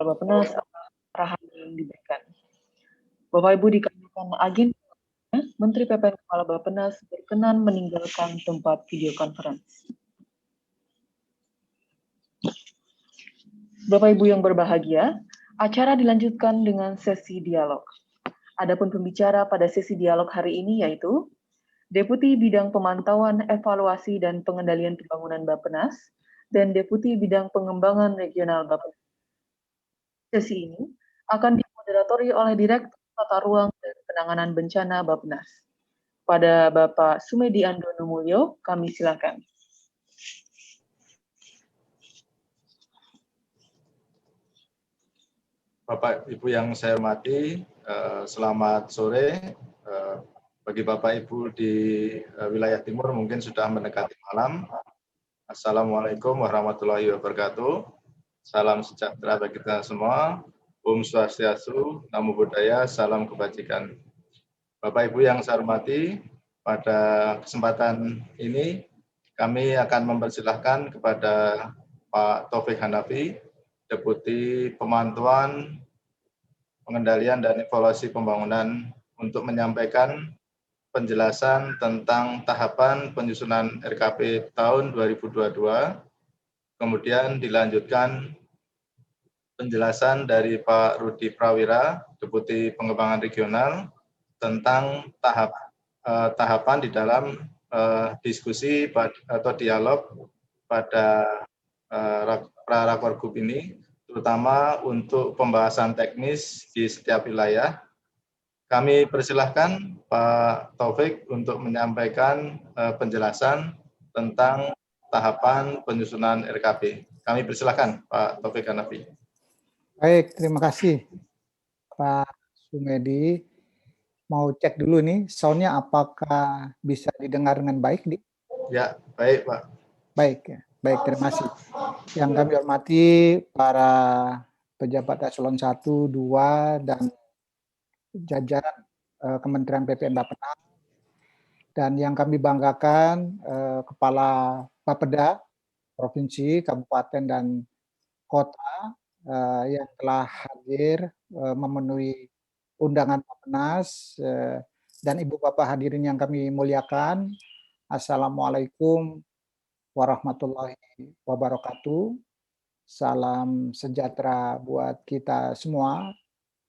Bappenas arahan yang diberikan. Bapak Ibu dikarenakan agenda, Menteri PPN Kepala Bappenas berkenan meninggalkan tempat video conference. Bapak Ibu yang berbahagia, acara dilanjutkan dengan sesi dialog. Adapun pembicara pada sesi dialog hari ini yaitu Deputi Bidang Pemantauan, Evaluasi, dan Pengendalian Pembangunan Bappenas dan Deputi Bidang Pengembangan Regional Bappenas. Sesi ini akan dimoderatori oleh Direktur Tata Ruang dan Penanganan Bencana Bappenas. Pada Bapak Sumedi Andono Mulyo, kami silakan. Bapak Ibu yang saya hormati, selamat sore. Bagi Bapak Ibu di wilayah timur mungkin sudah mendekati malam. Assalamualaikum warahmatullahi wabarakatuh. Salam sejahtera bagi kita semua. Om Swastiastu, Namo Buddhaya, salam kebajikan. Bapak Ibu yang saya hormati, pada kesempatan ini kami akan mempersilahkan kepada Pak Taufik Hanafi, Deputi Pemantauan, Pengendalian dan Evaluasi Pembangunan untuk menyampaikan penjelasan tentang tahapan penyusunan RKP tahun 2022, kemudian dilanjutkan penjelasan dari Pak Rudi Prawira, Deputi Pengembangan Regional, tentang tahapan di dalam diskusi atau dialog pada Prarakor Group ini, terutama untuk pembahasan teknis di setiap wilayah. Kami persilahkan Pak Taufik untuk menyampaikan penjelasan tentang tahapan penyusunan RKP. Kami persilahkan Pak Taufik Hanafi. Baik, terima kasih Pak Sumedi. Mau cek dulu nih, soundnya apakah bisa didengar dengan baik? Ya, baik Pak. Baik, ya. Baik, terima kasih. Yang kami hormati para pejabat eselon 1, 2, dan jajaran Kementerian PPN Bappenas, dan yang kami banggakan Kepala Bapeda, Provinsi, Kabupaten, dan Kota yang telah hadir memenuhi undangan Bappenas, dan Ibu Bapak hadirin yang kami muliakan. Assalamualaikum warahmatullahi wabarakatuh. Salam sejahtera buat kita semua.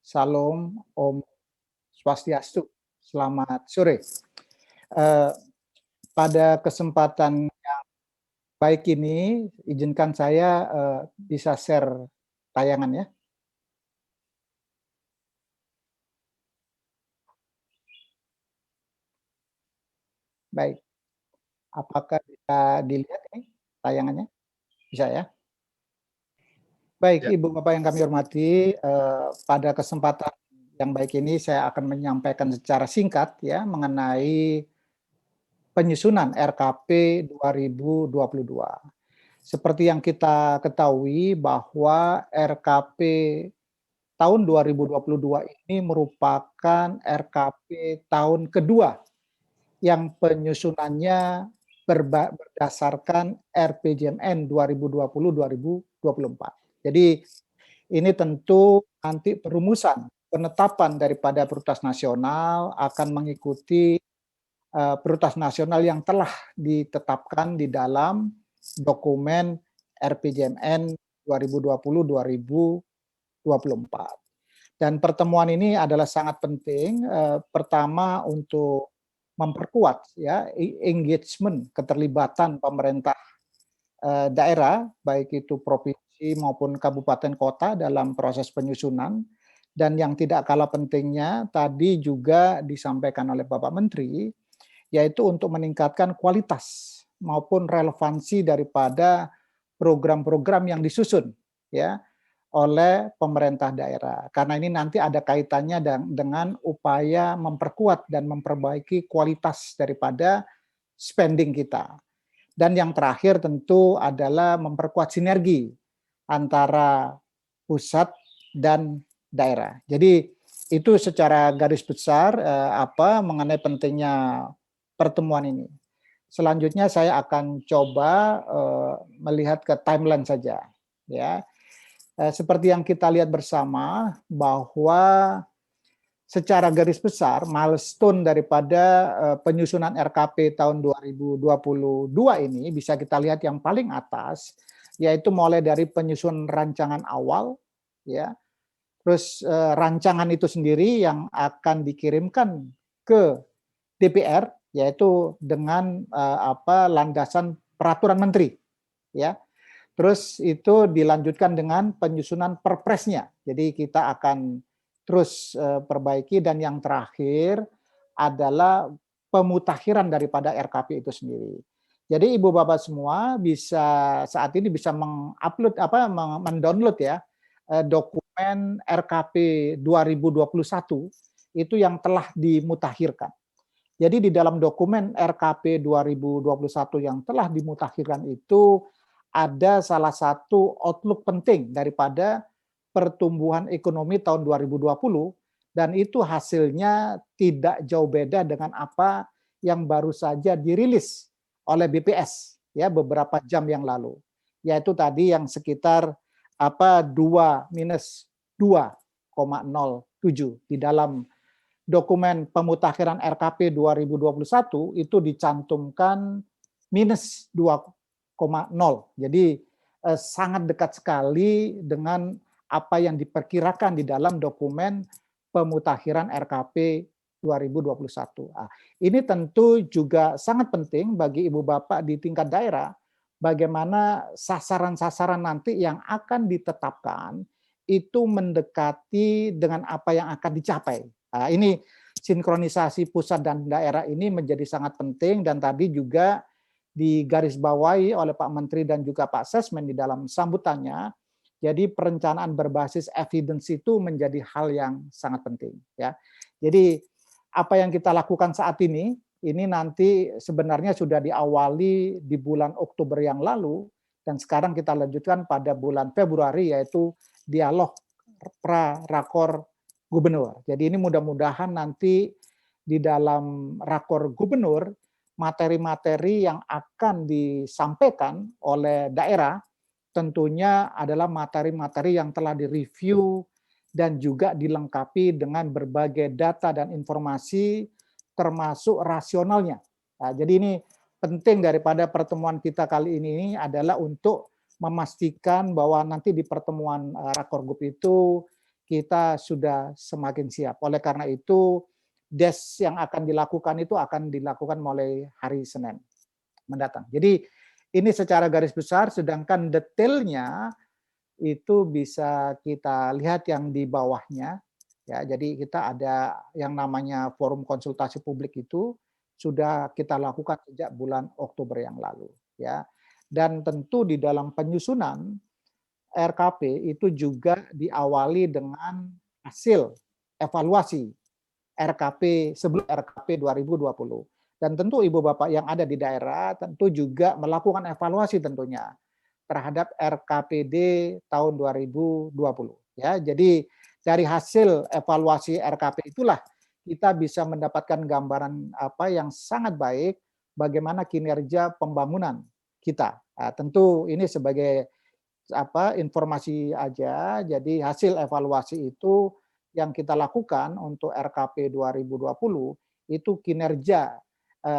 Salam Om Swastiastu. Selamat sore. Pada kesempatan yang baik ini, izinkan saya bisa share tayangan ya. Baik. Apakah bisa dilihat ini tayangannya? Bisa ya? Baik, ya. Ibu Bapak yang kami hormati, pada kesempatan yang baik ini saya akan menyampaikan secara singkat ya mengenai penyusunan RKP 2022. Seperti yang kita ketahui bahwa RKP tahun 2022 ini merupakan RKP tahun kedua yang penyusunannya berdasarkan RPJMN 2020-2024. Jadi ini tentu nanti perumusan penetapan daripada prioritas nasional akan mengikuti prioritas nasional yang telah ditetapkan di dalam dokumen RPJMN 2020-2024. Dan pertemuan ini adalah sangat penting, pertama untuk memperkuat ya engagement, keterlibatan pemerintah daerah, baik itu provinsi maupun kabupaten kota dalam proses penyusunan. Dan yang tidak kalah pentingnya tadi juga disampaikan oleh Bapak Menteri, yaitu untuk meningkatkan kualitas maupun relevansi daripada program-program yang disusun ya oleh pemerintah daerah. Karena ini nanti ada kaitannya dengan upaya memperkuat dan memperbaiki kualitas daripada spending kita. Dan yang terakhir tentu adalah memperkuat sinergi antara pusat dan daerah. Jadi itu secara garis besar mengenai pentingnya pertemuan ini. Selanjutnya saya akan coba melihat ke timeline saja ya. seperti yang kita lihat bersama bahwa secara garis besar milestone daripada penyusunan RKP tahun 2022 ini bisa kita lihat yang paling atas, yaitu mulai dari penyusunan rancangan awal, ya, terus rancangan itu sendiri yang akan dikirimkan ke DPR, yaitu dengan landasan peraturan menteri, ya. Terus itu dilanjutkan dengan penyusunan perpresnya. Jadi kita akan terus perbaiki, dan yang terakhir adalah pemutakhiran daripada RKP itu sendiri. Jadi Ibu Bapak semua bisa saat ini bisa mengupload mendownload ya dokumen RKP 2021 itu yang telah dimutakhirkan. Jadi di dalam dokumen RKP 2021 yang telah dimutakhirkan itu ada salah satu outlook penting daripada pertumbuhan ekonomi tahun 2020, dan itu hasilnya tidak jauh beda dengan apa yang baru saja dirilis oleh BPS ya beberapa jam yang lalu, yaitu tadi yang sekitar 2-2,07 di dalam dokumen pemutakhiran RKP 2021 itu dicantumkan minus 2,0. Jadi sangat dekat sekali dengan apa yang diperkirakan di dalam dokumen pemutakhiran RKP 2021. Ini tentu juga sangat penting bagi Ibu Bapak di tingkat daerah, bagaimana sasaran-sasaran nanti yang akan ditetapkan itu mendekati dengan apa yang akan dicapai. Ini sinkronisasi pusat dan daerah ini menjadi sangat penting, dan tadi juga digarisbawahi oleh Pak Menteri dan juga Pak Sesmen di dalam sambutannya. Jadi perencanaan berbasis evidence itu menjadi hal yang sangat penting ya. Jadi apa yang kita lakukan saat ini nanti sebenarnya sudah diawali di bulan Oktober yang lalu, dan sekarang kita lanjutkan pada bulan Februari, yaitu dialog pra-rakor gubernur. Jadi ini mudah-mudahan nanti di dalam rakor gubernur materi-materi yang akan disampaikan oleh daerah tentunya adalah materi-materi yang telah direview dan juga dilengkapi dengan berbagai data dan informasi termasuk rasionalnya. Jadi ini penting daripada pertemuan kita kali ini adalah untuk memastikan bahwa nanti di pertemuan rakor GUP itu kita sudah semakin siap. Oleh karena itu des yang akan dilakukan itu akan dilakukan mulai hari Senin mendatang. Jadi ini secara garis besar, sedangkan detailnya itu bisa kita lihat yang di bawahnya. Ya, jadi kita ada yang namanya forum konsultasi publik itu sudah kita lakukan sejak bulan Oktober yang lalu. Ya, dan tentu di dalam penyusunan RKP itu juga diawali dengan hasil evaluasi RKP sebelum RKP 2020. Dan tentu Ibu Bapak yang ada di daerah tentu juga melakukan evaluasi tentunya terhadap RKPD tahun 2020. Ya, jadi dari hasil evaluasi RKP itulah kita bisa mendapatkan gambaran apa yang sangat baik bagaimana kinerja pembangunan kita. Tentu ini sebagai informasi aja. Jadi hasil evaluasi itu yang kita lakukan untuk RKP 2020 itu kinerja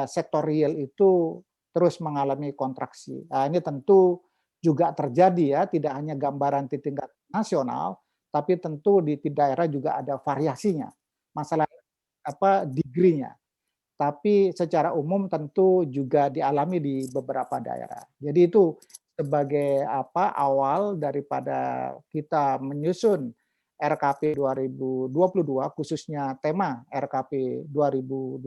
sektor real itu terus mengalami kontraksi. Ini tentu juga terjadi ya, tidak hanya gambaran di tingkat nasional, tapi tentu di daerah juga ada variasinya. Masalah degree-nya. Tapi secara umum tentu juga dialami di beberapa daerah. Jadi itu sebagai awal daripada kita menyusun RKP 2022, khususnya tema RKP 2022,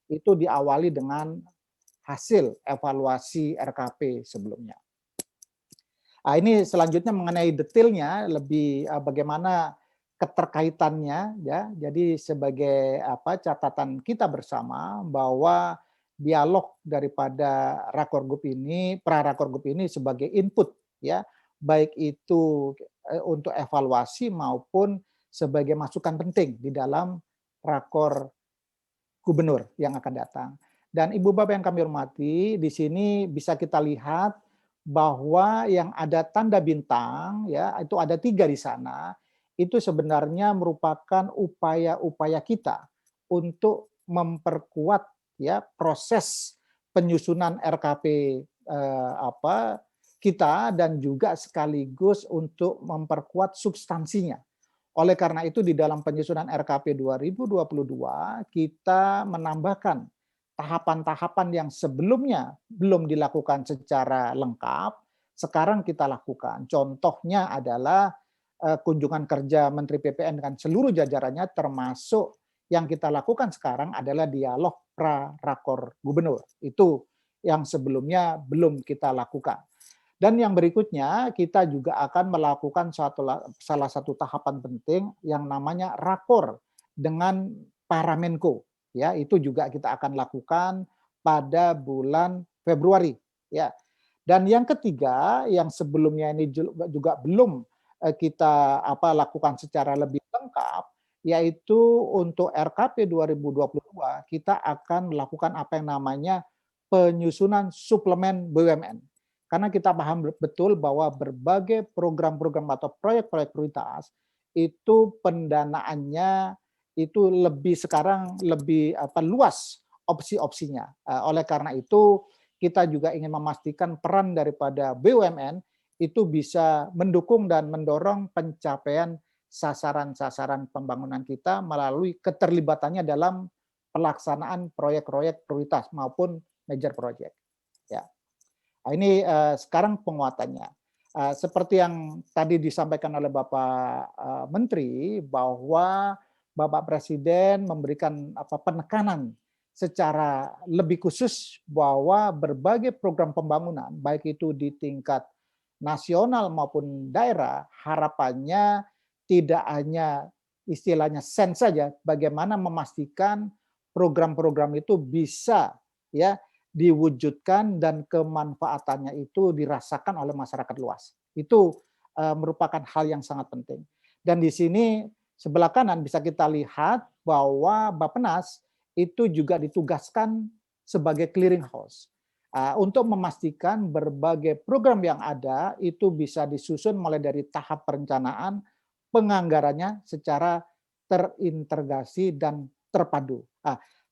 itu diawali dengan hasil evaluasi RKP sebelumnya. Ini selanjutnya mengenai detailnya, lebih bagaimana keterkaitannya, ya. Jadi sebagai catatan kita bersama bahwa dialog daripada rakor GUP ini, pra-rakor GUP ini sebagai input, ya, baik itu untuk evaluasi maupun sebagai masukan penting di dalam rakor gubernur yang akan datang. Dan Ibu Bapak yang kami hormati, di sini bisa kita lihat bahwa yang ada tanda bintang ya itu ada 3 di sana, itu sebenarnya merupakan upaya-upaya kita untuk memperkuat ya proses penyusunan RKP kita dan juga sekaligus untuk memperkuat substansinya. Oleh karena itu di dalam penyusunan RKP 2022 kita menambahkan tahapan-tahapan yang sebelumnya belum dilakukan secara lengkap, sekarang kita lakukan. Contohnya adalah kunjungan kerja Menteri PPN dengan seluruh jajarannya, termasuk yang kita lakukan sekarang adalah dialog pra-rakor gubernur. Itu yang sebelumnya belum kita lakukan. Dan yang berikutnya kita juga akan melakukan salah satu tahapan penting yang namanya rakor dengan para Menko. Ya, itu juga kita akan lakukan pada bulan Februari. Ya. Dan yang ketiga yang sebelumnya ini juga belum kita lakukan secara lebih lengkap, yaitu untuk RKP 2022 kita akan melakukan apa yang namanya penyusunan suplemen BUMN. Karena kita paham betul bahwa berbagai program-program atau proyek-proyek prioritas itu pendanaannya itu sekarang lebih luas opsi-opsinya. Oleh karena itu kita juga ingin memastikan peran daripada BUMN itu bisa mendukung dan mendorong pencapaian sasaran-sasaran pembangunan kita melalui keterlibatannya dalam pelaksanaan proyek-proyek prioritas maupun major project. Ya. Nah, ini sekarang penguatannya. Seperti yang tadi disampaikan oleh Bapak Menteri bahwa Bapak Presiden memberikan penekanan secara lebih khusus bahwa berbagai program pembangunan baik itu di tingkat nasional maupun daerah harapannya tidak hanya istilahnya sense saja, bagaimana memastikan program-program itu bisa ya diwujudkan dan kemanfaatannya itu dirasakan oleh masyarakat luas. Itu merupakan hal yang sangat penting. Dan di sini sebelah kanan bisa kita lihat bahwa Bappenas itu juga ditugaskan sebagai clearinghouse untuk memastikan berbagai program yang ada itu bisa disusun mulai dari tahap perencanaan, penganggarannya secara terintegrasi dan terpadu.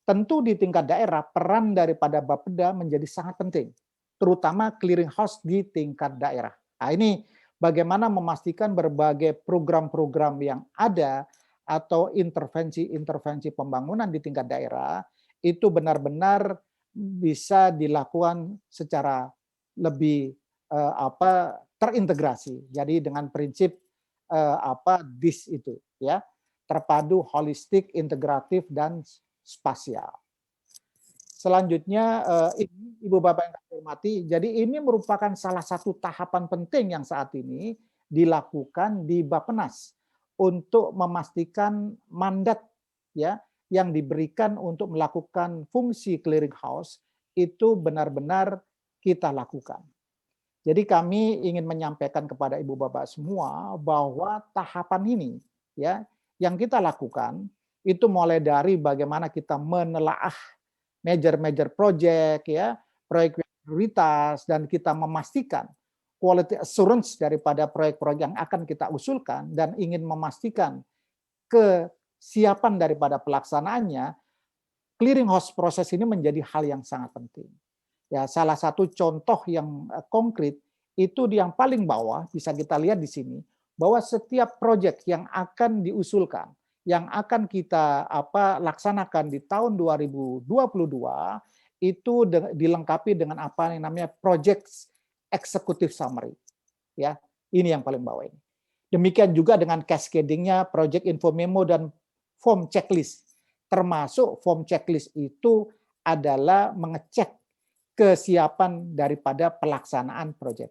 Tentu di tingkat daerah peran daripada Bapeda menjadi sangat penting, terutama clearinghouse di tingkat daerah. Nah, ini bagaimana memastikan berbagai program-program yang ada atau intervensi-intervensi pembangunan di tingkat daerah itu benar-benar bisa dilakukan secara lebih terintegrasi. Jadi dengan prinsip DIS itu ya, terpadu, holistik, integratif dan spasial. Selanjutnya, Ibu Bapak yang kami hormati, jadi ini merupakan salah satu tahapan penting yang saat ini dilakukan di Bappenas untuk memastikan mandat ya yang diberikan untuk melakukan fungsi clearinghouse itu benar-benar kita lakukan. Jadi kami ingin menyampaikan kepada Ibu Bapak semua bahwa tahapan ini ya yang kita lakukan itu mulai dari bagaimana kita menelaah major project ya, proyek prioritas dan kita memastikan quality assurance daripada proyek-proyek yang akan kita usulkan dan ingin memastikan kesiapan daripada pelaksanaannya, clearinghouse proses ini menjadi hal yang sangat penting. Ya, salah satu contoh yang konkret itu di yang paling bawah bisa kita lihat di sini bahwa setiap proyek yang akan diusulkan yang akan kita laksanakan di tahun 2022 itu dilengkapi dengan apa yang namanya project executive summary. Ya, ini yang paling bawah ini. Demikian juga dengan cascading-nya project info memo dan form checklist. Termasuk form checklist itu adalah mengecek kesiapan daripada pelaksanaan proyek.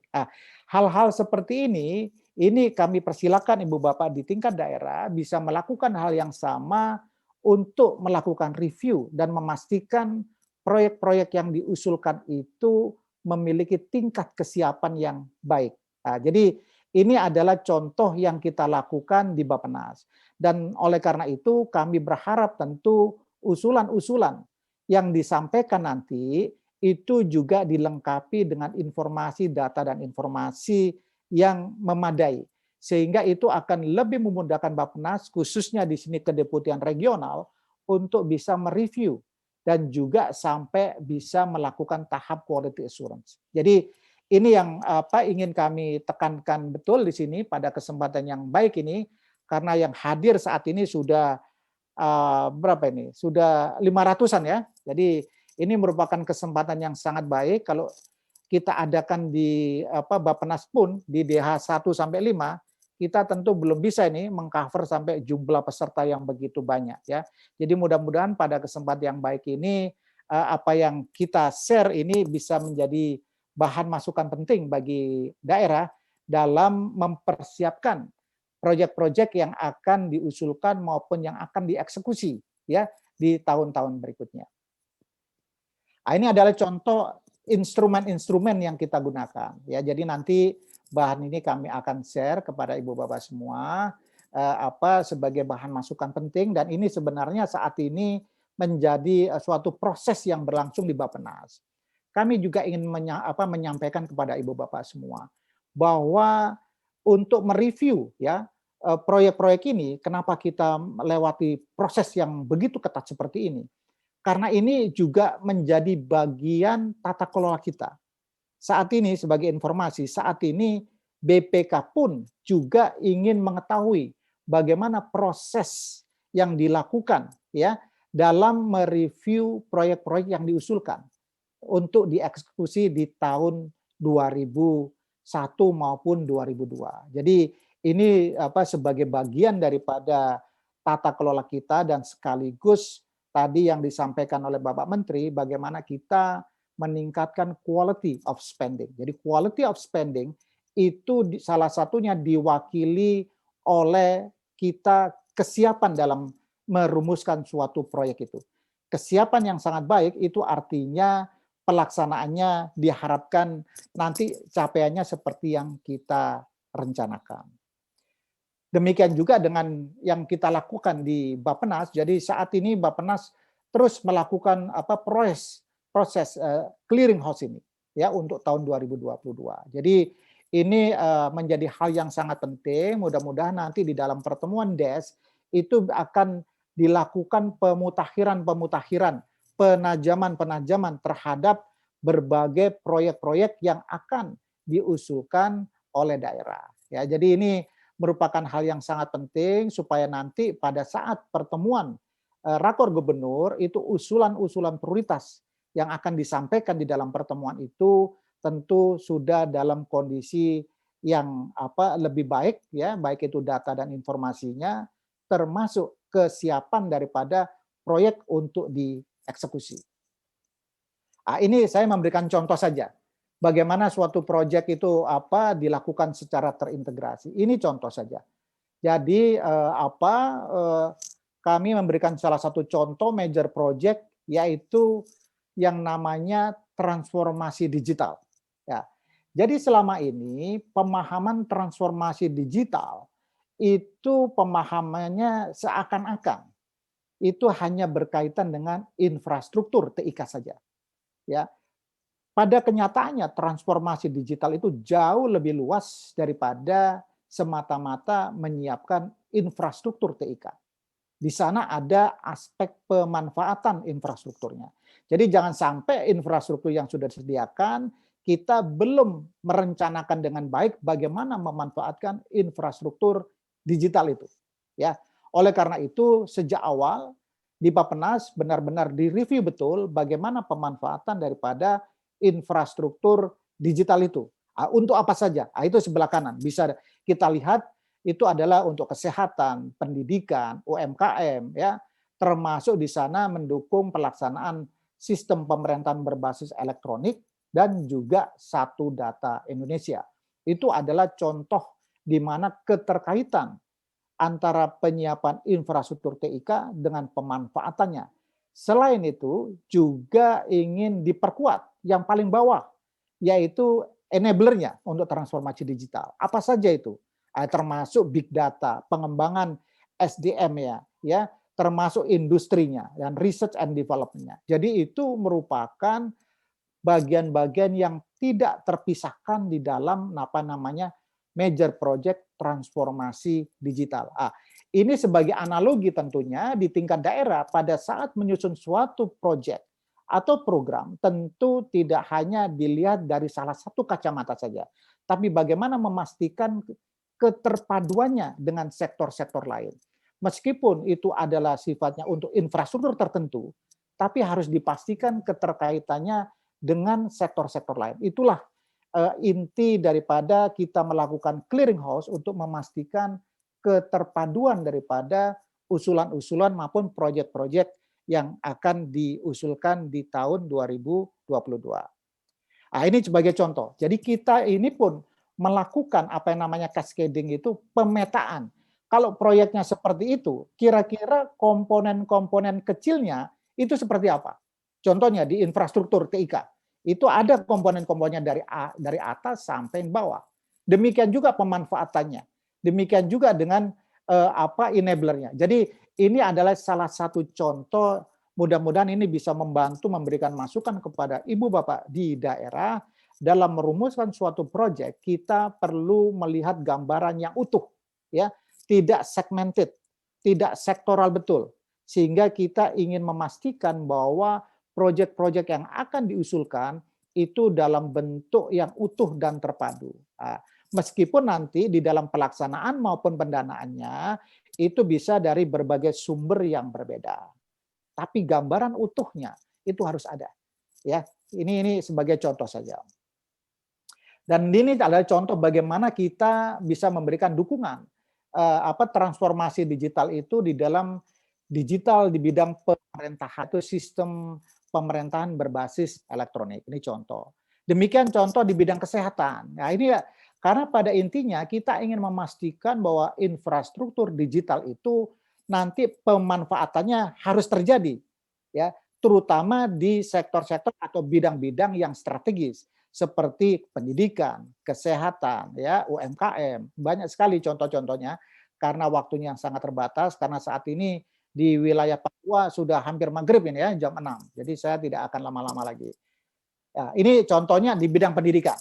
Hal-hal seperti ini kami persilakan Ibu Bapak di tingkat daerah bisa melakukan hal yang sama untuk melakukan review dan memastikan proyek-proyek yang diusulkan itu memiliki tingkat kesiapan yang baik. Jadi ini adalah contoh yang kita lakukan di Bappenas. Dan oleh karena itu kami berharap tentu usulan-usulan yang disampaikan nanti itu juga dilengkapi dengan informasi, data, dan informasi yang memadai. Sehingga itu akan lebih memudahkan Bappenas, khususnya di sini kedeputian regional, untuk bisa mereview dan juga sampai bisa melakukan tahap quality assurance. Jadi ini yang ingin kami tekankan betul di sini pada kesempatan yang baik ini, karena yang hadir saat ini sudah berapa ini? Sudah 500-an ya. Jadi ini merupakan kesempatan yang sangat baik kalau kita adakan di Bappenas pun di DH 1 sampai 5, kita tentu belum bisa ini mengcover sampai jumlah peserta yang begitu banyak ya. Jadi mudah-mudahan pada kesempatan yang baik ini apa yang kita share ini bisa menjadi bahan masukan penting bagi daerah dalam mempersiapkan proyek-proyek yang akan diusulkan maupun yang akan dieksekusi ya di tahun-tahun berikutnya. Nah, ini adalah contoh instrumen-instrumen yang kita gunakan ya. Jadi nanti bahan ini kami akan share kepada Ibu Bapak semua sebagai bahan masukan penting, dan ini sebenarnya saat ini menjadi suatu proses yang berlangsung di Bappenas. Kami juga ingin menyampaikan kepada Ibu Bapak semua bahwa untuk mereview ya proyek-proyek ini, kenapa kita melewati proses yang begitu ketat seperti ini? Karena ini juga menjadi bagian tata kelola kita. Saat ini sebagai informasi, saat ini BPK pun juga ingin mengetahui bagaimana proses yang dilakukan ya dalam mereview proyek-proyek yang diusulkan untuk dieksekusi di tahun 2001 maupun 2002. Jadi ini sebagai bagian daripada tata kelola kita, dan sekaligus tadi yang disampaikan oleh Bapak Menteri, bagaimana kita meningkatkan quality of spending. Jadi quality of spending itu salah satunya diwakili oleh kita kesiapan dalam merumuskan suatu proyek itu. Kesiapan yang sangat baik itu artinya pelaksanaannya diharapkan nanti capaiannya seperti yang kita rencanakan. Demikian juga dengan yang kita lakukan di Bappenas. Jadi saat ini Bappenas terus melakukan proses clearing house ini ya untuk tahun 2022. Jadi ini menjadi hal yang sangat penting. Mudah-mudahan nanti di dalam pertemuan DES itu akan dilakukan pemutakhiran, penajaman terhadap berbagai proyek-proyek yang akan diusulkan oleh daerah. Ya, jadi ini merupakan hal yang sangat penting supaya nanti pada saat pertemuan rakor gubernur itu usulan-usulan prioritas yang akan disampaikan di dalam pertemuan itu tentu sudah dalam kondisi yang lebih baik ya, baik itu data dan informasinya termasuk kesiapan daripada proyek untuk dieksekusi. Nah, ini saya memberikan contoh saja. Bagaimana suatu proyek itu dilakukan secara terintegrasi. Ini contoh saja. Jadi kami memberikan salah satu contoh major project yaitu yang namanya transformasi digital. Ya. Jadi selama ini pemahaman transformasi digital itu pemahamannya seakan-akan itu hanya berkaitan dengan infrastruktur TIK saja. Ya. Pada kenyataannya transformasi digital itu jauh lebih luas daripada semata-mata menyiapkan infrastruktur TIK. Di sana ada aspek pemanfaatan infrastrukturnya. Jadi jangan sampai infrastruktur yang sudah disediakan kita belum merencanakan dengan baik bagaimana memanfaatkan infrastruktur digital itu. Ya, oleh karena itu sejak awal di Bappenas benar-benar direview betul bagaimana pemanfaatan daripada infrastruktur digital itu. Untuk apa saja? Itu sebelah kanan. Bisa kita lihat itu adalah untuk kesehatan, pendidikan, UMKM, ya, termasuk di sana mendukung pelaksanaan sistem pemerintahan berbasis elektronik dan juga Satu Data Indonesia. Itu adalah contoh di mana keterkaitan antara penyiapan infrastruktur TIK dengan pemanfaatannya. Selain itu juga ingin diperkuat yang paling bawah, yaitu enabler-nya untuk transformasi digital. Apa saja itu? Termasuk big data, pengembangan SDM-nya, ya, termasuk industrinya dan research and development-nya. Jadi itu merupakan bagian-bagian yang tidak terpisahkan di dalam major project transformasi digital. Ini sebagai analogi tentunya di tingkat daerah pada saat menyusun suatu project atau program tentu tidak hanya dilihat dari salah satu kacamata saja, tapi bagaimana memastikan keterpaduannya dengan sektor-sektor lain. Meskipun itu adalah sifatnya untuk infrastruktur tertentu, tapi harus dipastikan keterkaitannya dengan sektor-sektor lain. Itulah inti daripada kita melakukan clearing house untuk memastikan keterpaduan daripada usulan-usulan maupun proyek-proyek yang akan diusulkan di tahun 2022. Ini sebagai contoh. Jadi kita ini pun melakukan apa yang namanya cascading, itu pemetaan. Kalau proyeknya seperti itu, kira-kira komponen-komponen kecilnya itu seperti apa? Contohnya di infrastruktur TIK, itu ada komponen-komponennya dari atas sampai bawah. Demikian juga pemanfaatannya. Demikian juga dengan enablernya. Jadi ini adalah salah satu contoh, mudah-mudahan ini bisa membantu memberikan masukan kepada Ibu Bapak di daerah dalam merumuskan suatu proyek. Kita perlu melihat gambaran yang utuh, ya, tidak segmented, tidak sektoral betul, sehingga kita ingin memastikan bahwa proyek-proyek yang akan diusulkan itu dalam bentuk yang utuh dan terpadu. Meskipun nanti di dalam pelaksanaan maupun pendanaannya itu bisa dari berbagai sumber yang berbeda, tapi gambaran utuhnya itu harus ada. Ya, ini sebagai contoh saja. Dan ini adalah contoh bagaimana kita bisa memberikan dukungan transformasi digital itu di dalam digital di bidang pemerintahan, itu sistem pemerintahan berbasis elektronik. Ini contoh. Demikian contoh di bidang kesehatan. Nah, ini ya, karena pada intinya kita ingin memastikan bahwa infrastruktur digital itu nanti pemanfaatannya harus terjadi, ya, terutama di sektor-sektor atau bidang-bidang yang strategis seperti pendidikan, kesehatan, ya, UMKM. Banyak sekali contoh-contohnya karena waktunya yang sangat terbatas, karena saat ini di wilayah Papua sudah hampir maghrib ini ya, jam 6. Jadi saya tidak akan lama-lama lagi. Ya, ini contohnya di bidang pendidikan.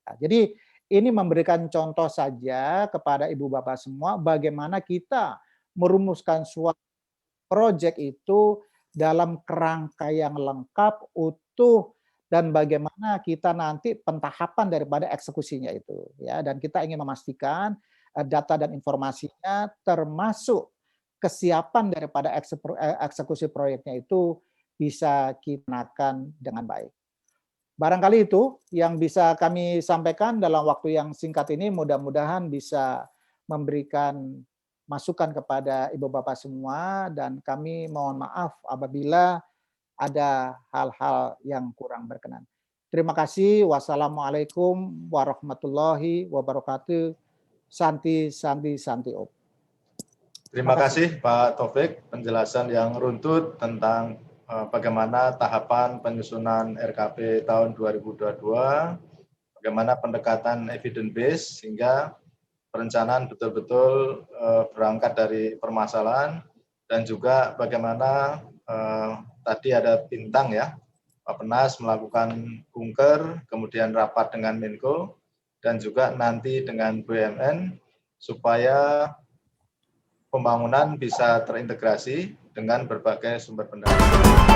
Nah, jadi ini memberikan contoh saja kepada Ibu Bapak semua bagaimana kita merumuskan suatu proyek itu dalam kerangka yang lengkap, utuh, dan bagaimana kita nanti pentahapan daripada eksekusinya itu. Ya, dan kita ingin memastikan data dan informasinya termasuk kesiapan daripada eksekusi proyeknya itu bisa kita gunakan dengan baik. Barangkali itu yang bisa kami sampaikan dalam waktu yang singkat ini, mudah-mudahan bisa memberikan masukan kepada Ibu Bapak semua, dan kami mohon maaf apabila ada hal-hal yang kurang berkenan. Terima kasih. Wassalamualaikum warahmatullahi wabarakatuh. Santi, Santi, Santi Op. Terima kasih Pak Taufik, penjelasan yang runtut tentang bagaimana tahapan penyusunan RKP tahun 2022, bagaimana pendekatan evidence based sehingga perencanaan betul-betul berangkat dari permasalahan, dan juga bagaimana tadi ada bintang ya, Pak Penas melakukan kunker, kemudian rapat dengan Menko, dan juga nanti dengan BUMN supaya pembangunan bisa terintegrasi dengan berbagai sumber pendanaan.